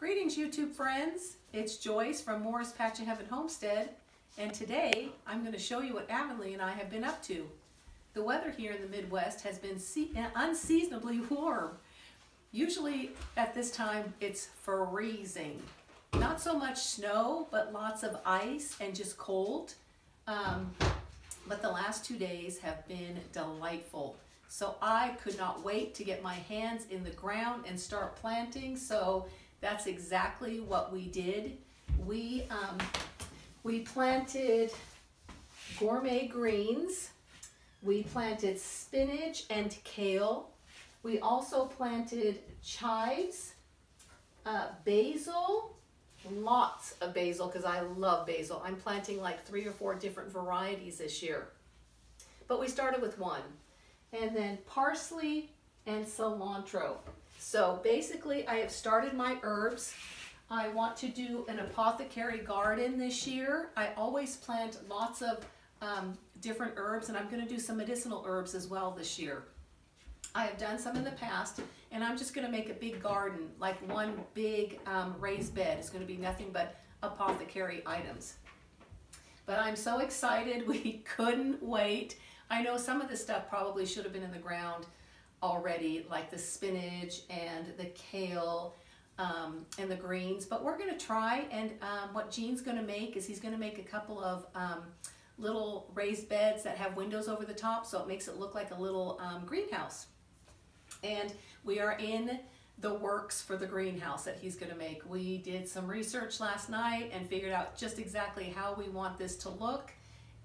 Greetings, YouTube friends. It's Joyce from Morris Patch of Heaven Homestead, and today I'm going to show you what Avonlea and I have been up to. The weather here in the Midwest has been unseasonably warm. Usually at this time it's freezing. Not so much snow, but lots of ice and just cold. But the last 2 days have been delightful. So I could not wait to get my hands in the ground and start planting. So that's exactly what we did. We planted gourmet greens. We planted spinach and kale. We also planted chives, basil, lots of basil because I love basil. I'm planting like 3 or 4 different varieties this year. But we started with one. And then parsley and cilantro. So basically I have started my herbs. I want to do an apothecary garden this year. I always plant lots of different herbs, and I'm going to do some medicinal herbs as well this year. I have done some in the past, and I'm just going to make a big garden, like one big raised bed. It's going to be nothing but apothecary items. But I'm so excited. We couldn't wait. I know some of this stuff probably should have been in the ground already, like the spinach and the kale and the greens, but we're going to try. And what Gene's going to make is he's going to make a couple of little raised beds that have windows over the top, so it makes it look like a little greenhouse. And we are in the works for the greenhouse that he's going to make. We did some research last night and figured out just exactly how we want this to look,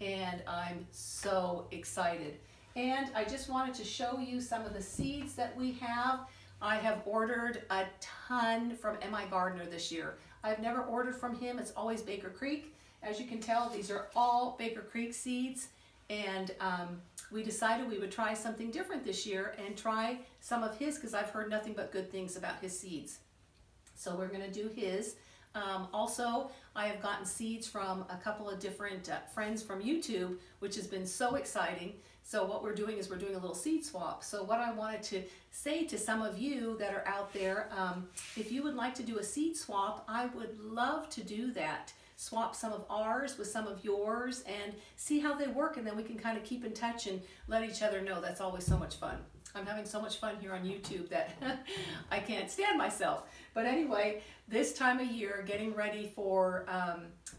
and I'm so excited. And I just wanted to show you some of the seeds that we have. I have ordered a ton from M.I. Gardener this year. I've never ordered from him. It's always Baker Creek. As you can tell, these are all Baker Creek seeds. And we decided we would try something different this year and try some of his, because I've heard nothing but good things about his seeds. So we're going to do his. Also, I have gotten seeds from a couple of different friends from YouTube, which has been so exciting. So what we're doing is we're doing a little seed swap. So what I wanted to say to some of you that are out there, if you would like to do a seed swap, I would love to do that. Swap some of ours with some of yours and see how they work, and then we can kind of keep in touch and let each other know. That's always so much fun. I'm having so much fun here on YouTube that I can't stand myself. But anyway, this time of year, getting ready for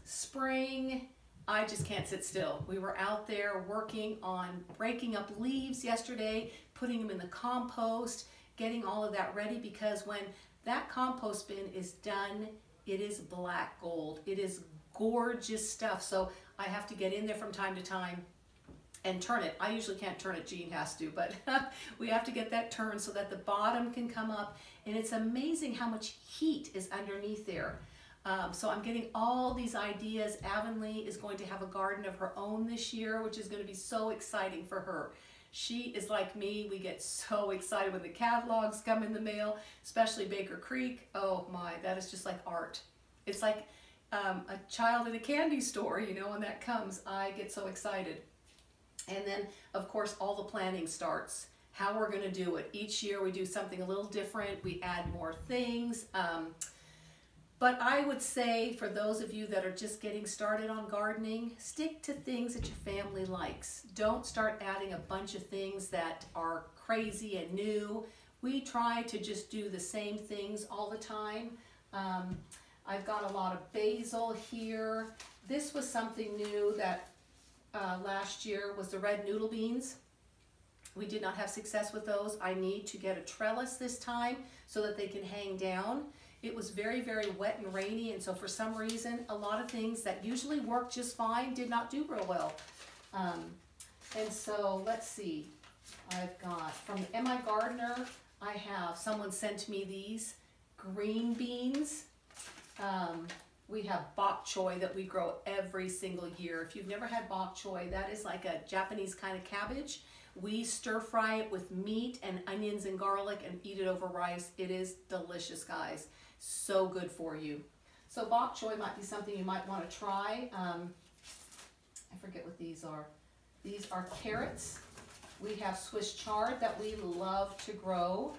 spring, I just can't sit still. We were out there working on breaking up leaves yesterday, putting them in the compost, getting all of that ready, because when that compost bin is done, it is black gold. It is gorgeous stuff. So I have to get in there from time to time and turn it. I usually can't turn it, Gene has to, but we have to get that turned so that the bottom can come up. And it's amazing how much heat is underneath there. So I'm getting all these ideas. Avonlea is going to have a garden of her own this year, which is going to be so exciting for her. She is like me. We get so excited when the catalogs come in the mail, especially Baker Creek. Oh my, that is just like art. It's like a child in a candy store, you know, when that comes. I get so excited. And then, of course, all the planning starts. How we're going to do it. Each year we do something a little different. We add more things. But I would say for those of you that are just getting started on gardening, stick to things that your family likes. Don't start adding a bunch of things that are crazy and new. We try to just do the same things all the time. I've got a lot of basil here. This was something new that last year was the red noodle beans. We did not have success with those. I need to get a trellis this time so that they can hang down. It was very, very wet and rainy, and so for some reason, a lot of things that usually work just fine did not do real well. And so, let's see. I've got, from the M.I. Gardener, I have, someone sent me these green beans. We have bok choy that we grow every single year. If you've never had bok choy, that is like a Japanese kind of cabbage. We stir fry it with meat and onions and garlic and eat it over rice. It is delicious, guys. So good for you. So bok choy might be something you might want to try. I forget what these are. These are carrots. We have Swiss chard that we love to grow.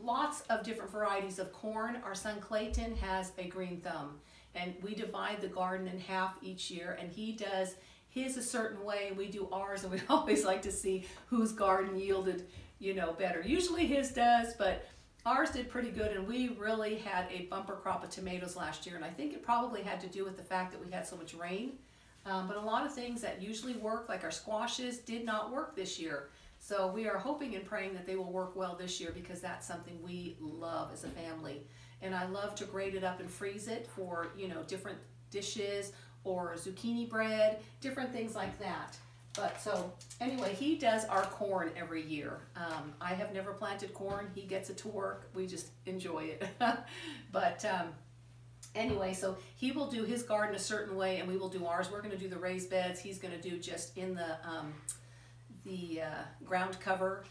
lots of different varieties of corn. Our son Clayton has a green thumb, and we divide the garden in half each year, and he does his a certain way, we do ours, and we always like to see whose garden yielded, you know, better. Usually his does, but ours did pretty good, and we really had a bumper crop of tomatoes last year, and I think it probably had to do with the fact that we had so much rain. But a lot of things that usually work, like our squashes, did not work this year. So we are hoping and praying that they will work well this year, because that's something we love as a family. And I love to grate it up and freeze it for, you know, different dishes or zucchini bread, different things like that. But so anyway, he does our corn every year. I have never planted corn. He gets it to work. We just enjoy it. But anyway, so he will do his garden a certain way, and we will do ours. We're going to do the raised beds. He's going to do just in the ground cover,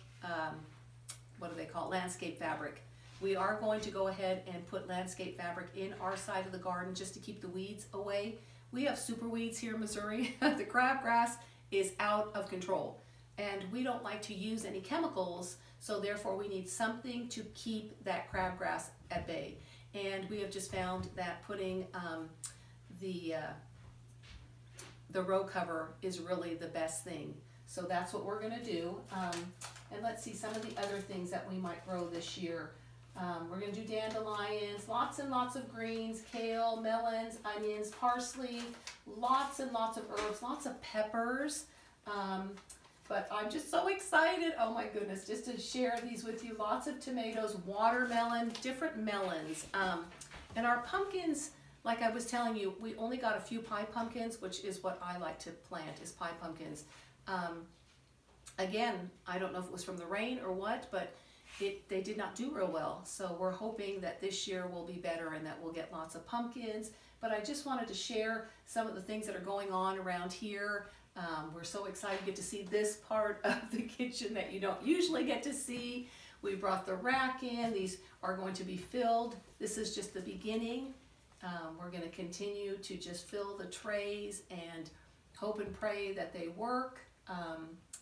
what do they call it? Landscape fabric. We are going to go ahead and put landscape fabric in our side of the garden just to keep the weeds away. We have super weeds here in Missouri. The crabgrass is out of control, and we don't like to use any chemicals, so therefore we need something to keep that crabgrass at bay. And we have just found that putting the row cover is really the best thing. So that's what we're going to do. And let's see some of the other things that we might grow this year. We're going to do dandelions, lots and lots of greens, kale, melons, onions, parsley, lots and lots of herbs, lots of peppers. But I'm just so excited, oh my goodness, just to share these with you. Lots of tomatoes, watermelon, different melons. And our pumpkins, like I was telling you, we only got a few pie pumpkins, which is what I like to plant, is pie pumpkins. Again, I don't know if it was from the rain or what, but they did not do real well. So we're hoping that this year will be better and that we'll get lots of pumpkins. But I just wanted to share some of the things that are going on around here. We're so excited to get to see this part of the kitchen that you don't usually get to see. We brought the rack in. These are going to be filled. This is just the beginning. We're going to continue to just fill the trays and hope and pray that they work,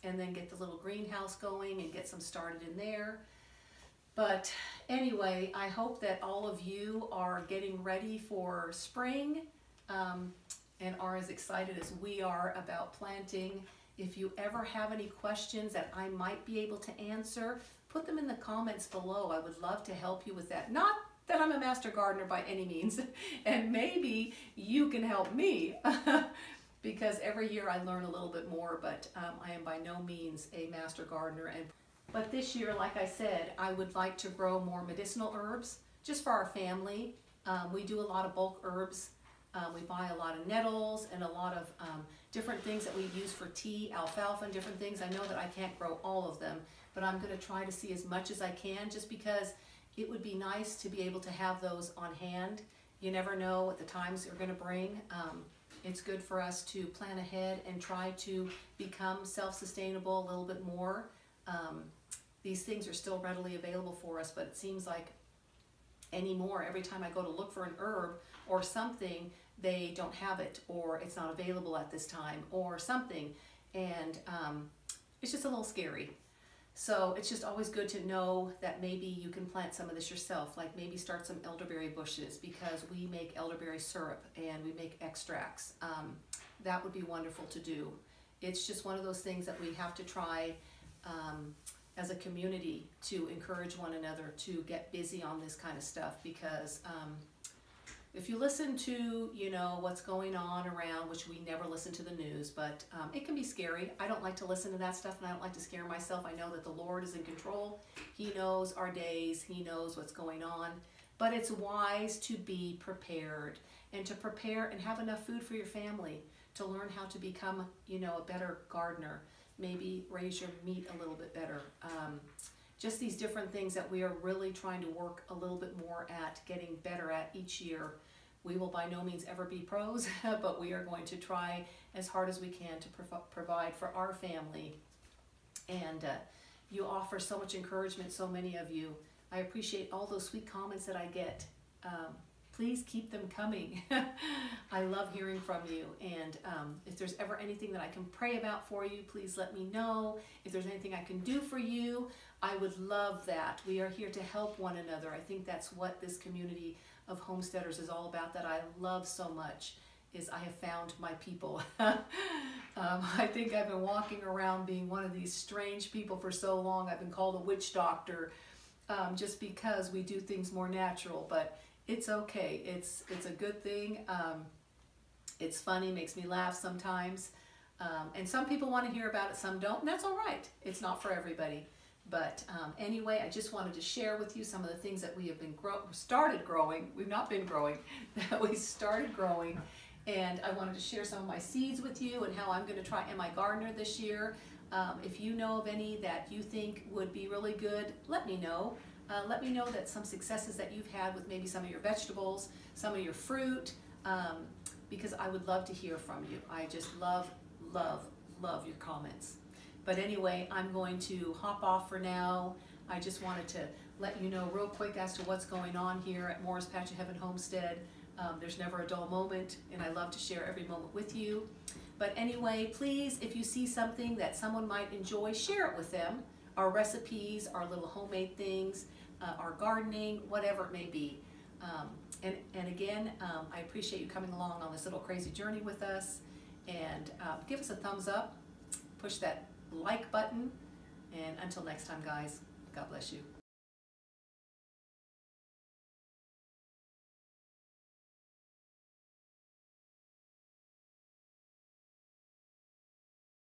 and then get the little greenhouse going and get some started in there. But anyway, I hope that all of you are getting ready for spring and are as excited as we are about planting. If you ever have any questions that I might be able to answer, put them in the comments below. I would love to help you with that. Not that I'm a master gardener by any means, and maybe you can help me because every year I learn a little bit more, but I am by no means a master gardener. But this year, like I said, I would like to grow more medicinal herbs just for our family. We do a lot of bulk herbs. We buy a lot of nettles and a lot of different things that we use for tea, alfalfa and different things. I know that I can't grow all of them, but I'm going to try to see as much as I can, just because it would be nice to be able to have those on hand. You never know what the times are going to bring. It's good for us to plan ahead and try to become self-sustainable a little bit more. These things are still readily available for us, but it seems like anymore, every time I go to look for an herb or something, they don't have it, or it's not available at this time, or something, and it's just a little scary. So it's just always good to know that maybe you can plant some of this yourself, like maybe start some elderberry bushes, because we make elderberry syrup and we make extracts. That would be wonderful to do. It's just one of those things that we have to try as a community to encourage one another to get busy on this kind of stuff, because if you listen to, you know, what's going on around, which we never listen to the news, but it can be scary. I don't like to listen to that stuff, and I don't like to scare myself. I know that the Lord is in control. He knows our days. He knows what's going on. But it's wise to be prepared, and to prepare and have enough food for your family, to learn how to become, you know, a better gardener, maybe raise your meat a little bit better. Just these different things that we are really trying to work a little bit more at getting better at each year. We will by no means ever be pros, but we are going to try as hard as we can to provide for our family. And you offer so much encouragement, so many of you. I appreciate all those sweet comments that I get. please keep them coming. I love hearing from you. And if there's ever anything that I can pray about for you, please let me know. If there's anything I can do for you, I would love that. We are here to help one another. I think that's what this community of homesteaders is all about, that I love so much, is I have found my people. I think I've been walking around being one of these strange people for so long. I've been called a witch doctor just because we do things more natural, but it's okay. It's a good thing. It's funny, makes me laugh sometimes. And some people want to hear about it, some don't, and that's all right. It's not for everybody. But anyway, I just wanted to share with you some of the things that we have been started growing. We've not been growing, that we started growing. And I wanted to share some of my seeds with you and how I'm going to try Am I Gardener this year. If you know of any that you think would be really good, let me know. Let me know that some successes that you've had with maybe some of your vegetables, some of your fruit, because I would love to hear from you. I just love, love, love your comments. But anyway, I'm going to hop off for now. I just wanted to let you know real quick as to what's going on here at Mora's Patch of Heaven Homestead. There's never a dull moment, and I love to share every moment with you. But anyway, please, if you see something that someone might enjoy, share it with them. Our recipes, our little homemade things, our gardening, whatever it may be. And again, I appreciate you coming along on this little crazy journey with us. And give us a thumbs up, push that like button, and until next time, guys, God bless you.